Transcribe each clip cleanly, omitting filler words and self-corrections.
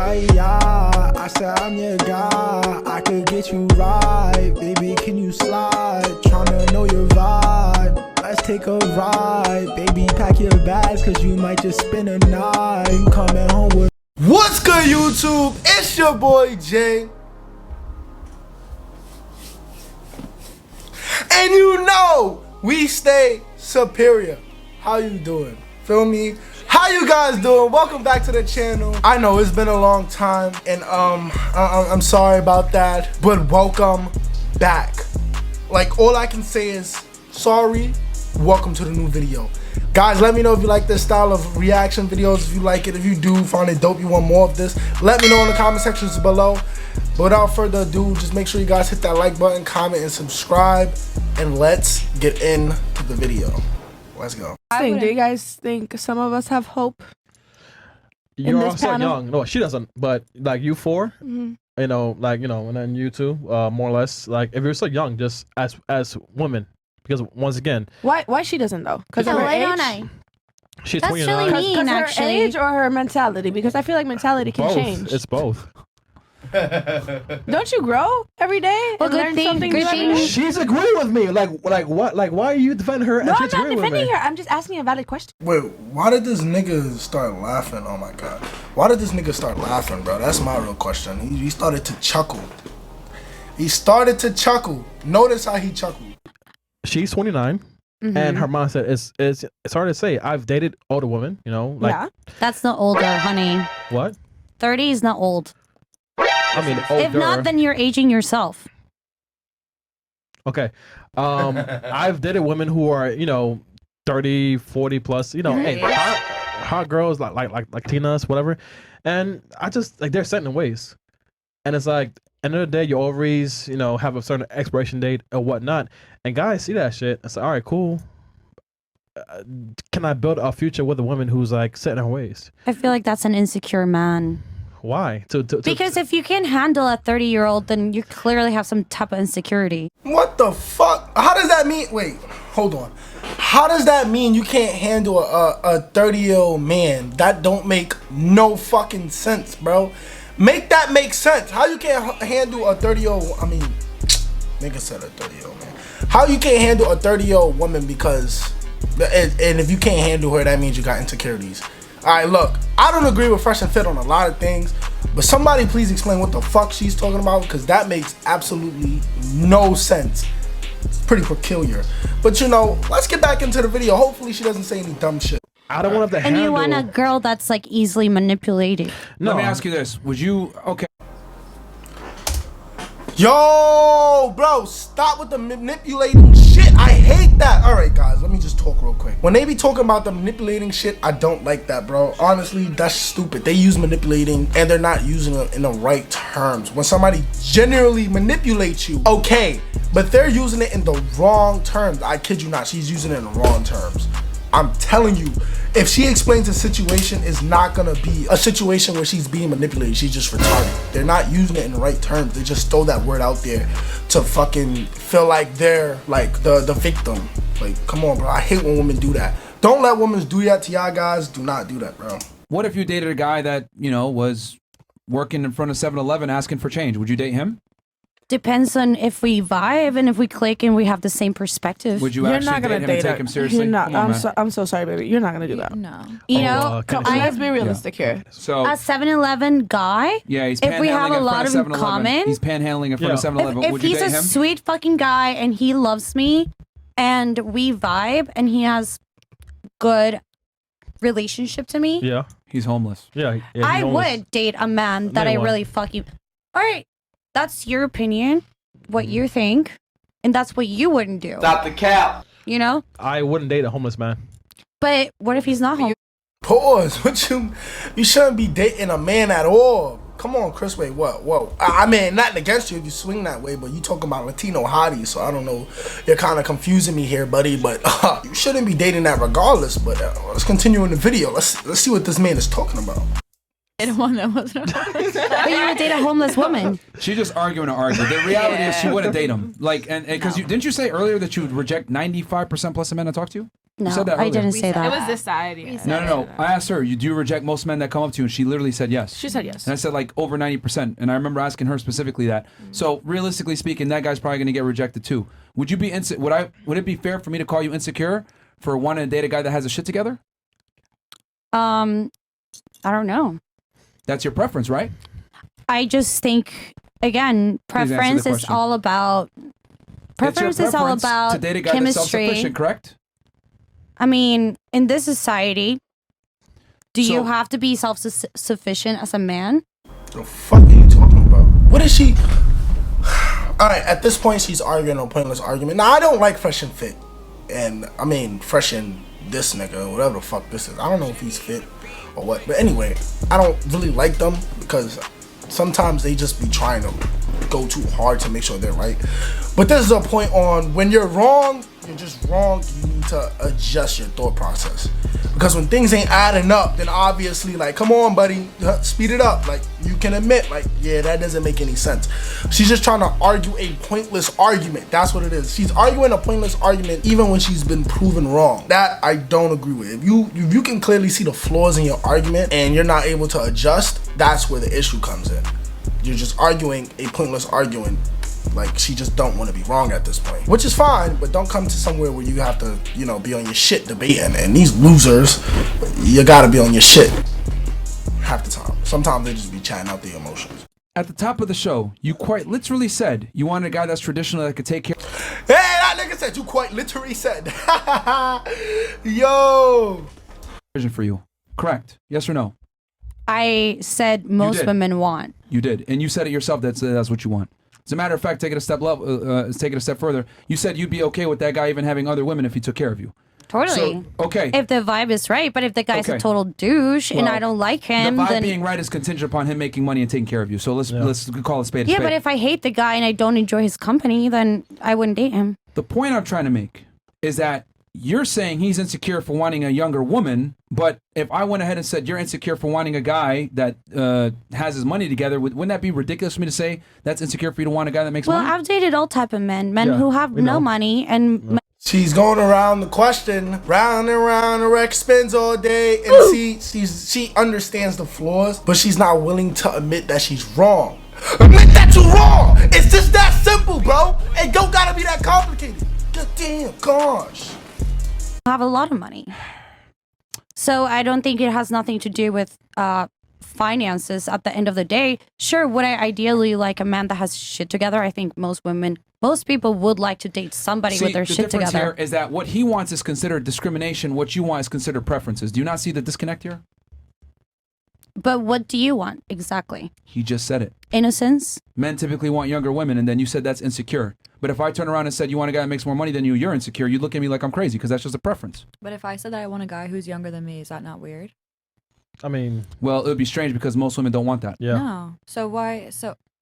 right, yeah. I said I'm your guy. I could get you right. Baby, can you slide? Tryna know your vibe. Let's take a ride. Baby, pack your bags, cause you might just spend a night. You coming home with... What's good, YouTube? It's your boy, Jay. And you know, we stay superior. How you doing? Feel me? How you guys doing? Welcome back to the channel. I know it's been a long time, and I'm sorry about that, but welcome back. Like, all I can say is sorry. Welcome to the new video. Guys, let me know if you like this style of reaction videos. If you like it, if you do find it dope, you want more of this, let me know in the comment sections below. But without further ado, just make sure you guys hit that like button, comment, and subscribe, and let's get into the video. Let's go. Do you guys think some of us have hope? You're also young. No, she doesn't. But like you four, you know, like, you know, and then you two, more or less. Like, if you're so young, just as women, because once again, why she doesn't though? Because of her age. She's That's 29. really mean, Her actually. age or her mentality? Because I feel like mentality can change. It's both. Don't you grow every day? Well, and learn something new every day? She's agreeing with me. Like what? Like, why are you defending her? No, and I'm she's not agreeing with defending me? her. I'm just asking a valid question. Wait, why did this nigga start laughing? Oh my god. Why did this nigga start laughing, bro? That's my real question. He started to chuckle. He started to chuckle. Notice how he chuckled. She's 29. And her mom said it's hard to say. I've dated older women, you know. Like, Yeah. That's not older, honey. what? 30 is not old. I mean, older. If not, then you're aging yourself. Okay. I've dated women who are, you know, 30, 40 plus, you know, hey, hot girls like Tina's, whatever. And I just, like, they're set in ways. And it's like, end of the day, your ovaries, you know, have a certain expiration date or whatnot. And guys see that shit. It's like, all right, cool. Can I build a future with a woman who's like set in her ways? I feel like that's an insecure man. Why? Because if you can't handle a 30-year-old, then you clearly have some type of insecurity. What the fuck? How does that mean? Wait, hold on. How does that mean you can't handle a 30-year-old man? That don't make no fucking sense, bro. Make that make sense. How you can't handle a 30-year-old, I mean, nigga said a 30-year-old man. How you can't handle a 30-year-old woman because, and if you can't handle her, that means you got insecurities. All right, look, I don't agree with Fresh and Fit on a lot of things, but somebody please explain what the fuck she's talking about, because that makes absolutely no sense. It's pretty peculiar. But you know, let's get back into the video. Hopefully she doesn't say any dumb shit. I don't want to And you want a girl that's like easily manipulated. No. Let me ask you this. Would you, okay. Yo, bro, stop with the manipulating shit. I hate that. All right, guys, let me just talk real quick. When they be talking about the manipulating shit, I don't like that, bro. Honestly, that's stupid. They use manipulating and they're not using it in the right terms. When somebody genuinely manipulates you, okay, but they're using it in the wrong terms. I kid you not, she's using it in the wrong terms. I'm telling you, if she explains a situation, it's not gonna be a situation where she's being manipulated. She's just retarded. They're not using it in the right terms. They just throw that word out there to fucking feel like they're like the victim. Like, come on, bro. I hate when women do that. Don't let women do that to y'all guys. Do not do that, bro. What if you dated a guy that, you know, was working in front of 7-Eleven asking for change? Would you date him? Depends on if we vibe and if we click and we have the same perspective. Would you You're actually not gonna date him and take him seriously? You're not. Come on, I'm so sorry, baby. You're not gonna do that. No. You know, Let's be realistic here. So a 7-Eleven guy. yeah, he's if we have panhandling a in lot front of of in 7-Eleven. common. He's panhandling in front of 7-Eleven. If Would you he's date a him? sweet fucking guy and he loves me and we vibe and he has good relationship to me, Yeah. He's homeless. Yeah. I would date a man that I really fucking. All right, that's your opinion, what you think, and that's what you wouldn't do. Stop the cap. You know? I wouldn't date a homeless man. But what if he's not home? Pause. What you shouldn't be dating a man at all. Come on, Chris. Wait, what? Whoa. I mean, nothing against you if you swing that way, but you talking about Latino hotties, so I don't know. You're kind of confusing me here, buddy. But you shouldn't be dating that regardless. But let's continue in the video. Let's see what this man is talking about. One that wasn't. But you would date a homeless woman. She's just arguing to argue. The reality is she wouldn't date him. Like, and because didn't you say earlier that you would reject 95% plus of men that talk to you? No, said that I earlier. didn't say It that. was this side. Yeah. No. I asked her, do you reject most men that come up to you? And she literally said yes. She said yes. And I said like over 90%. And I remember asking her specifically that. So realistically speaking, that guy's probably going to get rejected too. Would you be would it be fair for me to call you insecure for wanting to date a guy that has a shit together? I don't know. That's your preference, right? I just think, again, Please answer the preference is question. all about It's your preference to date a guy that's chemistry. self-sufficient, correct? I mean, in this society, do So- you have to be self-sufficient as a man? The fuck are you talking about? What is she? Alright, at this point, she's arguing a pointless argument. Now, I don't like Fresh and Fit. And, I mean, Fresh and this nigga, whatever the fuck this is. I don't know if he's fit or what. But anyway, I don't really like them because sometimes they just be trying to go too hard to make sure they're right. But this is a point on when you're wrong, you're just wrong. You need to adjust your thought process. Because when things ain't adding up, then obviously, like, come on, buddy, speed it up. Like, you can admit, like, yeah, that doesn't make any sense. She's just trying to argue a pointless argument. That's what it is. She's arguing a pointless argument even when she's been proven wrong. That I don't agree with. If you can clearly see the flaws in your argument and you're not able to adjust, that's where the issue comes in. You're just arguing a pointless argument. Like, she just don't want to be wrong at this point, which is fine, but don't come to somewhere where you have to, you know, be on your shit debating. And these losers, you gotta be on your shit half the time. Sometimes they just be chatting out their emotions. At the top of the show, you quite literally said you wanted a guy that's traditional that could take care. Hey, that nigga said, you quite literally said. Yo. Vision for you, correct? Yes or no? I said most did. women want. You did, and you said it yourself. That's what you want. As a matter of fact, take it a step further. You said you'd be okay with that guy even having other women if he took care of you. Totally. So, okay. If the vibe is right, but if the guy's Okay. a total douche and Well, I don't like him, the vibe then being right is contingent upon him making money and taking care of you. So let's call it spade a yeah. spade. But if I hate the guy and I don't enjoy his company, then I wouldn't date him. The point I'm trying to make is that you're saying he's insecure for wanting a younger woman, but if I went ahead and said you're insecure for wanting a guy that has his money together, wouldn't that be ridiculous for me to say that's insecure for you to want a guy that makes Well, money? I've dated all type of men Yeah, who have we no know. money and She's going around the question, round and round, the wreck spins all day, and she understands the flaws, but she's not willing to admit that she's wrong. Admit that you're wrong. It's just that simple, bro. It don't gotta be that complicated. God damn, gosh. have a lot of money. So I don't think it has nothing to do with finances at the end of the day. Sure, would I ideally like a man that has shit together? I think most people would like to date somebody See, with their the shit difference together. here is that what he wants is considered discrimination. What you want is considered preferences. Do you not see the disconnect here? But what do you want exactly? He just said it. Innocence? Men typically want younger women, and then you said that's insecure. But if I turn around and said you want a guy that makes more money than you, you're insecure. You look at me like I'm crazy because that's just a preference. But if I said that I want a guy who's younger than me, is that not weird? I mean, Well, it would be strange because most women don't want that. yeah. No. So why?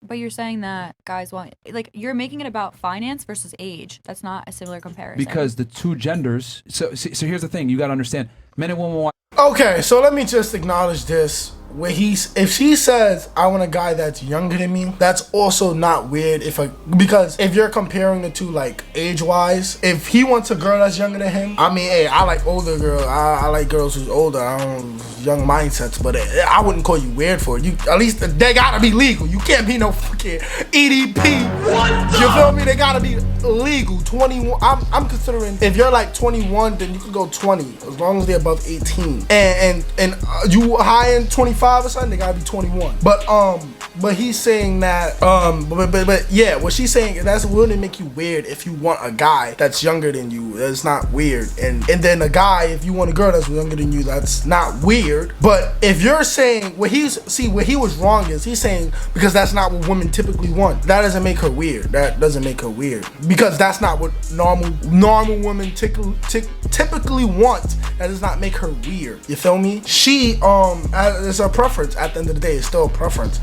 But you're saying that guys want, like, you're making it about finance versus age. That's not a similar comparison. Because the two genders. So here's the thing. You got to understand. Men and women want. Okay, so let me just acknowledge this. If she says I want a guy that's younger than me, that's also not weird. Because if you're comparing the two, like, age wise, if he wants a girl that's younger than him, I mean, hey, I like older girls. I like girls who's older. I don't young mindsets, but I wouldn't call you weird for it. You at least they gotta be legal. You can't be no fucking EDP. You feel me? They gotta be legal. 21. I'm considering if you're like 21, then you can go 20 as long as they're above 18. And you high in 25 or something, they gotta be 21. But he's saying that but yeah, what she's saying is that's wouldn't make you weird if you want a guy that's younger than you. That's not weird. And then a guy, if you want a girl that's younger than you, that's not weird. But if you're saying where he was wrong is he's saying because that's not what women typically want. That doesn't make her weird. That doesn't make her weird because that's not what normal women typically want. That does not make her weird. You feel me? She it's a preference. At the end of the day, it's still a preference.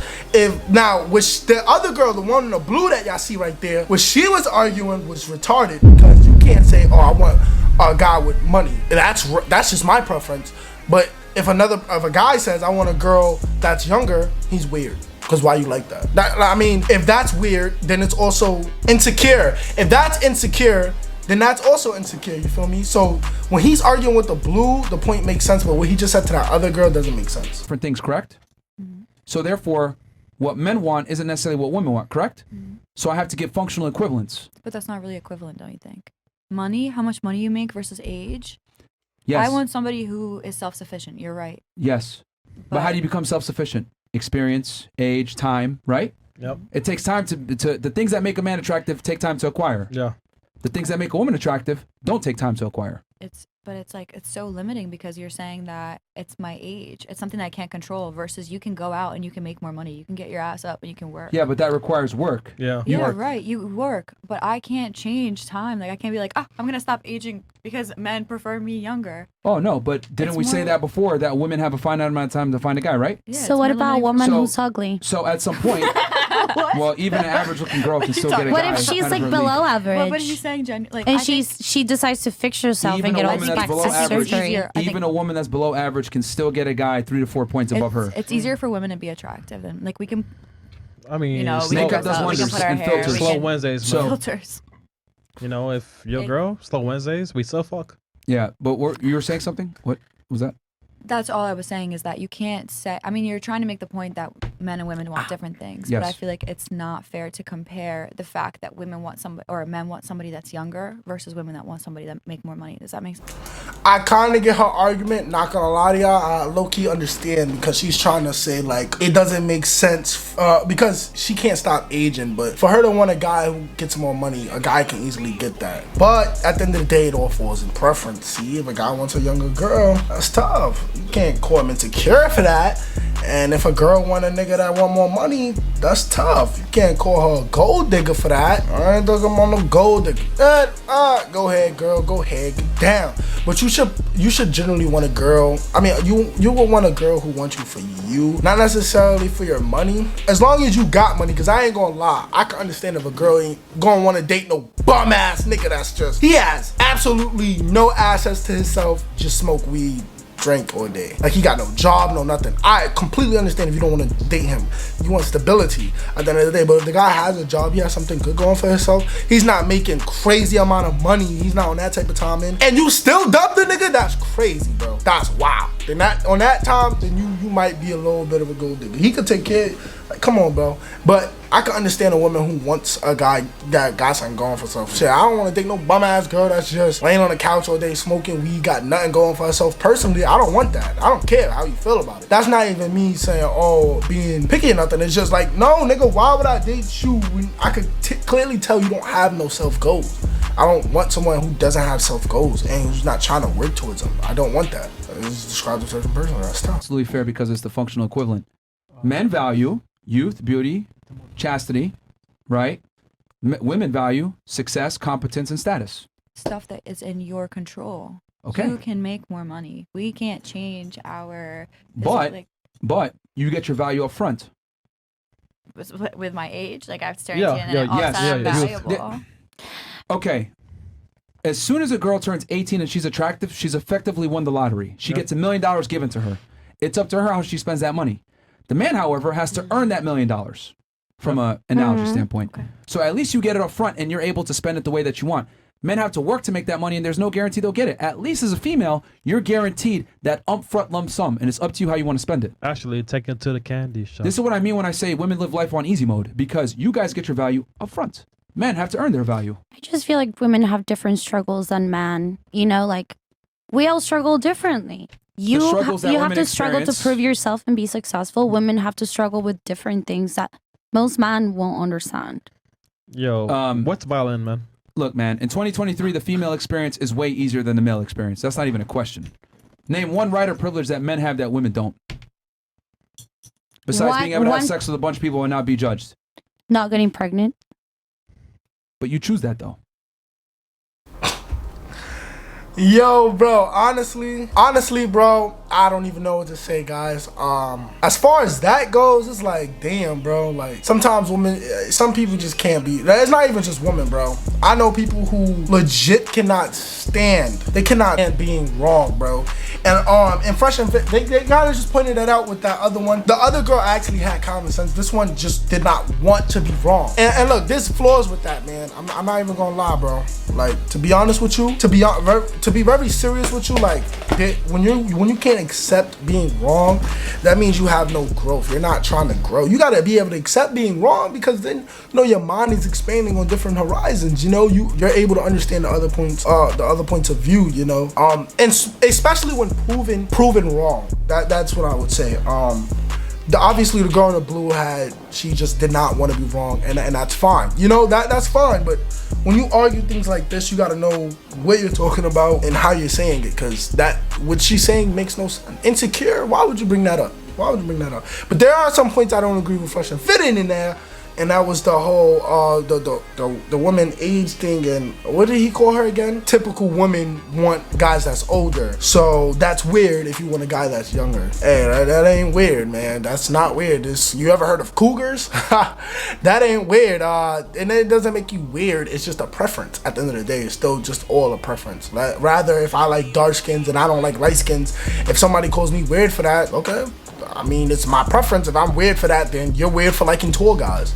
Which the other girl, the one in the blue that y'all see right there, what she was arguing was retarded because you can't say, oh, I want a guy with money. That's just my preference. But if a guy says I want a girl that's younger, he's weird. Because why you like that? I mean, if that's weird, then it's also insecure. If that's insecure, then that's also insecure, you feel me? So when he's arguing with the blue, the point makes sense, but what he just said to that other girl doesn't make sense. Different things, correct? So therefore, what men want isn't necessarily what women want, correct? So I have to get functional equivalence. But that's not really equivalent, don't you think? Money, how much money you make versus age. Yes. I want somebody who is self-sufficient. You're right. Yes. But how do you become self-sufficient? Experience, age, time, right? Yep. It takes time to the things that make a man attractive take time to acquire. Yeah. The things that make a woman attractive don't take time to acquire. But it's like, it's so limiting because you're saying that it's my age. It's something that I can't control versus you can go out and you can make more money. You can get your ass up and you can work. Yeah, but that requires work. Yeah. Yeah, right. You work, but I can't change time. Like I can't be like, I'm gonna stop aging because men prefer me younger. Oh no, but didn't It's we say more- that before? That women have a finite amount of time to find a guy, right? Yeah, So it's what more about a limiting. woman So- who's ugly? So at some point, well, even an average-looking girl can still get a What guy. if she's out of like her below league. average? What are you saying, Jen? Like, and I think she decides to fix herself Even and a get all woman these that's below plastic average- surgery. easier. I think Even a woman that's below average can still get a guy 3 to 4 points above her. it's easier for women to be attractive than like we can, I mean, you know, we slow, can Makeup dress does up, we can wonders put our and hair, filters. we slow can Wednesdays, So- man. filters. You know, if your girl, slow Wednesdays, we still fuck. Yeah, but you were saying something? What was that? That's all I was saying is that you can't say. I mean, you're trying to make the point that men and women want different things, but I Yes. feel like it's not fair to compare the fact that women want somebody or men want somebody that's younger versus women that want somebody that make more money. Does that make sense? I kind of get her argument, not gonna lie to y'all. I low-key understand because she's trying to say, like, it doesn't make sense because she can't stop aging. But for her to want a guy who gets more money, a guy can easily get that. But at the end of the day, it all falls in preference. See, if a guy wants a younger girl, that's tough. You can't call him insecure for that. And if a girl want a nigga that want more money, that's tough. You can't call her a gold digger for that. I ain't talking about no gold digger. Go ahead, girl. Go ahead. Get down. But you should generally want a girl. I mean, you will want a girl who wants you for you, not necessarily for your money. As long as you got money, because I ain't gonna lie, I can understand if a girl ain't gonna want to date no bum ass nigga that's just, he has absolutely no assets to himself, just smoke weed, drink all day. Like, he got no job, no nothing. I completely understand if you don't want to date him. You want stability at the end of the day. But if the guy has a job, he has something good going for himself, he's not making crazy amount of money, he's not on that type of timing, and you still dump the nigga, that's crazy, bro. That's wild. Then that, on that time, then you might be a little bit of a gold digger. He could take care, like, come on, bro. But I can understand a woman who wants a guy that got something going for herself. Shit, I don't want to date no bum ass girl that's just laying on the couch all day smoking weed, got nothing going for herself. Personally, I don't want that. I don't care how you feel about it. That's not even me saying, oh, being picky or nothing. It's just like, no, nigga, why would I date you when I could clearly tell you don't have no self goals? I don't want someone who doesn't have self goals and who's not trying to work towards them. I don't want that. It just describes a certain person. That's tough. Absolutely fair because it's the functional equivalent. Men value youth, beauty, chastity, right? Women value success, competence, and status. Stuff that is in your control. Okay. You can make more money. We can't change our. But you get your value up front. With my age, like I've started Yeah, to, and yeah, then all of a yes, sudden I'm yeah, valuable. Okay. As soon as a girl turns 18 and she's attractive, she's effectively won the lottery. She gets $1 million given to her. It's up to her how she spends that money. The man, however, has to earn that $1 million from an analogy standpoint. Okay. So at least you get it up front and you're able to spend it the way that you want. Men have to work to make that money and there's no guarantee they'll get it. At least as a female, you're guaranteed that upfront lump sum and it's up to you how you want to spend it. Actually, take it to the candy shop. This is what I mean when I say women live life on easy mode because you guys get your value up front. Men have to earn their value. I just feel like women have different struggles than men. You know, like we all struggle differently. You struggles that you have women to struggle to experience- prove yourself and be successful. Women have to struggle with different things that most men won't understand. Yo, what's violin, man? Look, man, in 2023, the female experience is way easier than the male experience. That's not even a question. Name one right or privilege that men have that women don't. Besides being able to have sex with a bunch of people and not be judged. Not getting pregnant. But you choose that, though. Yo, bro, honestly, bro, I don't even know what to say, guys. As far as that goes, it's like, damn, bro. Like, sometimes women, some people just can't be. It's not even just women, bro. I know people who legit cannot stand. They cannot stand being wrong, bro. And Fresh and Fit, they kind of just pointed that out with that other one. The other girl actually had common sense. This one just did not want to be wrong. And look, there's flaws with that, man. I'm not even gonna lie, bro. Like, to be honest with you, to be very serious with you, like, when you can't accept being wrong, that means you have no growth. You're not trying to grow. You gotta be able to accept being wrong, because then, you know, your mind is expanding on different horizons. You know, you're able to understand the other points of view. You know, and especially when proven wrong. That's what I would say. Obviously the girl in the blue she just did not want to be wrong, and that's fine. You know, that's fine. But when you argue things like this, you got to know what you're talking about and how you're saying it, because what she's saying makes no sense. Insecure? Why would you bring that up? Why would you bring that up? But there are some points I don't agree with Fresh and Fit in there. And that was the whole the woman age thing, and what did he call her again? Typical women want guys that's older, so that's weird if you want a guy that's younger. Hey, that ain't weird, man. That's not weird. You ever heard of cougars? That ain't weird. And it doesn't make you weird. It's just a preference. At the end of the day, it's still just all a preference. Rather, if I like dark skins and I don't like light skins, if somebody calls me weird for that, okay. I mean, it's my preference. If I'm weird for that, then you're weird for liking tall guys.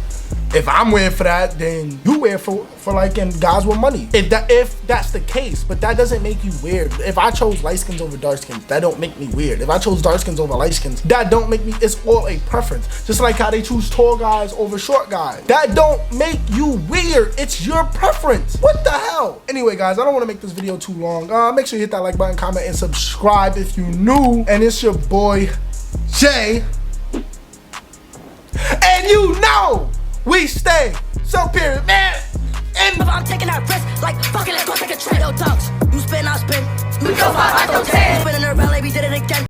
If I'm weird for that, then you weird for liking guys with money. If that's the case, but that doesn't make you weird. If I chose light skins over dark skins, that don't make me weird. If I chose dark skins over light skins, that don't make me. It's all a preference. Just like how they choose tall guys over short guys. That don't make you weird. It's your preference. What the hell? Anyway, guys, I don't want to make this video too long. Make sure you hit that like button, comment, and subscribe if you're new. And it's your boy Jay, and you know we stay superior, man. And I'm taking that risk, like fucking let's go take a trade. Talks, you spin, I spin. We go 5, I go 10. Spinning her belly, we did it again.